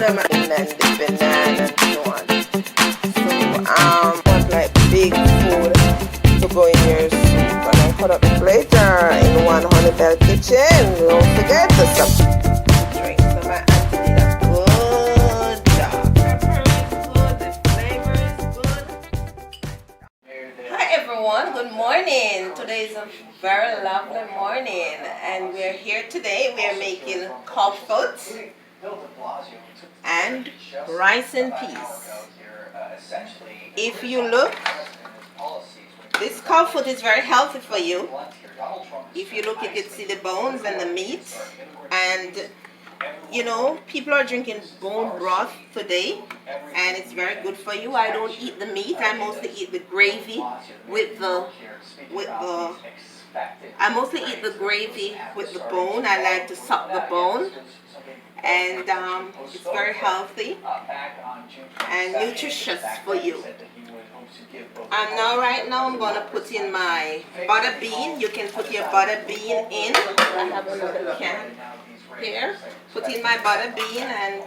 them and the banana and so on. So want like big food to go in your soup, and I cut up the plate in one Honey Bell kitchen. Don't forget the drink. So my auntie did a good job. Good, the flavor is good. Hi everyone, good morning. Today is a very lovely morning, and we're here today. We're making comfort and rice and peas. If you look, this cow food is very healthy for you. If you look, you can see the bones and the meat. And you know, people are drinking bone broth today, and it's very good for you. I don't eat the meat. I mostly eat the gravy with the I mostly eat the gravy with the bone. I like to suck the bone, and it's very healthy and nutritious for you. Right now I'm gonna put in my butter bean. You can put your butter bean in. I have another can here. Put in my butter bean, and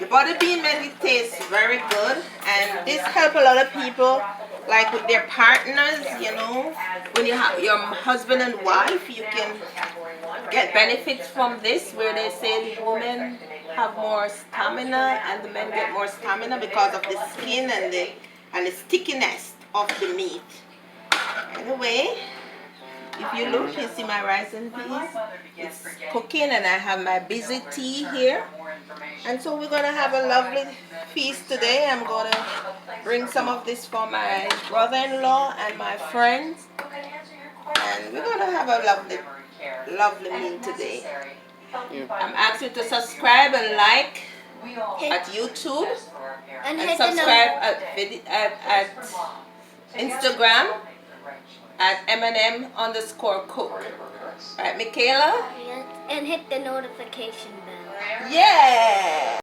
the butter bean makes it taste very good, and this helps a lot of people, like with their partners. You know, when you have your husband and wife, you can get benefits from this, where they say the women have more stamina and the men get more stamina because of the skin and the stickiness of the meat. Anyway, if you look, you see my rice and peas. It's cooking, and I have my busy tea here. And so we're gonna have a lovely feast today. I'm gonna bring some of this for my brother-in-law and my friends, and we're gonna have a lovely meal today. I'm asking you to subscribe and like at YouTube, and subscribe at Instagram at M&M_cook. Right, Michaela? Yes, and hit the notification bell. Yeah!